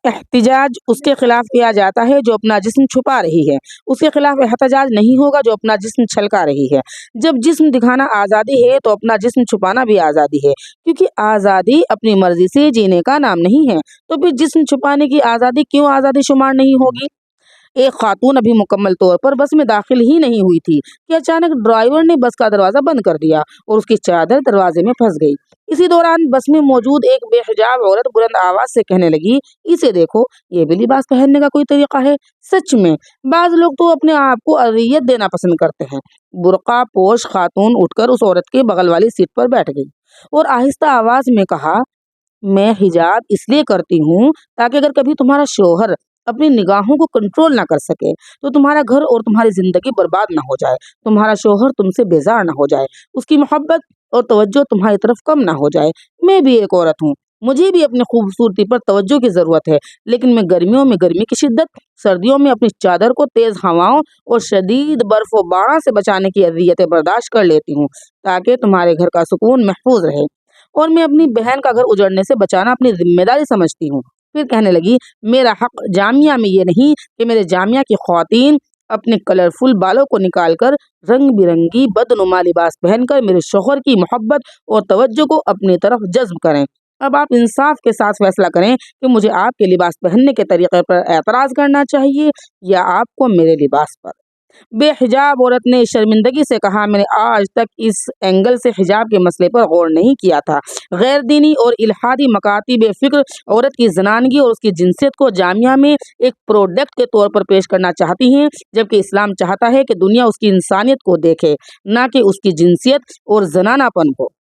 احتجاج اس کے خلاف کیا جاتا ہے جو اپنا جسم چھپا رہی ہے، اس کے خلاف احتجاج نہیں ہوگا جو اپنا جسم چھلکا رہی ہے۔ جب جسم دکھانا آزادی ہے تو اپنا جسم چھپانا بھی آزادی ہے، کیونکہ آزادی اپنی مرضی سے جینے کا نام نہیں ہے، تو پھر جسم چھپانے کی آزادی کیوں آزادی شمار نہیں ہوگی؟ ایک خاتون ابھی مکمل طور پر بس میں داخل ہی نہیں ہوئی تھی کہ اچانک ڈرائیور نے بس کا دروازہ بند کر دیا اور اس کی چادر دروازے میں پھنس گئی۔ اسی دوران بس میں موجود ایک بے حجاب عورت بلند آواز سے کہنے لگی، اسے دیکھو، یہ بھی لباس پہننے کا کوئی طریقہ ہے؟ سچ میں بعض لوگ تو اپنے آپ کو اذیت دینا پسند کرتے ہیں۔ برقع پوش خاتون اٹھ کر اس عورت کے بغل والی سیٹ پر بیٹھ گئی اور آہستہ آواز میں کہا، میں حجاب اس لیے کرتی ہوں تاکہ اگر کبھی تمہارا شوہر اپنی نگاہوں کو کنٹرول نہ کر سکے تو تمہارا گھر اور تمہاری زندگی برباد نہ ہو جائے، تمہارا شوہر تم سے بیزار نہ ہو جائے، اس کی محبت اور توجہ تمہاری طرف کم نہ ہو جائے۔ میں بھی ایک عورت ہوں، مجھے بھی اپنی خوبصورتی پر توجہ کی ضرورت ہے، لیکن میں گرمیوں میں گرمی کی شدت، سردیوں میں اپنی چادر کو تیز ہواؤں اور شدید برف و باران سے بچانے کی اذیتیں برداشت کر لیتی ہوں تاکہ تمہارے گھر کا سکون محفوظ رہے، اور میں اپنی بہن کا گھر اجڑنے سے بچانا اپنی ذمہ داری سمجھتی ہوں۔ پھر کہنے لگی، میرا حق جامعہ میں یہ نہیں کہ میرے جامعہ کی خواتین اپنے کلرفل بالوں کو نکال کر رنگ برنگی بدنما لباس پہن کر میرے شوہر کی محبت اور توجہ کو اپنی طرف جذب کریں۔ اب آپ انصاف کے ساتھ فیصلہ کریں کہ مجھے آپ کے لباس پہننے کے طریقے پر اعتراض کرنا چاہیے یا آپ کو میرے لباس پر۔ بے حجاب عورت نے شرمندگی سے کہا، میں نے آج تک اس اینگل سے حجاب کے مسئلے پر غور نہیں کیا تھا۔ غیر دینی اور الحادی مکاتب فکر عورت کی زنانگی اور اس کی جنسیت کو جامعہ میں ایک پروڈکٹ کے طور پر پیش کرنا چاہتی ہیں، جبکہ اسلام چاہتا ہے کہ دنیا اس کی انسانیت کو دیکھے، نہ کہ اس کی جنسیت اور زنانہ پن کو۔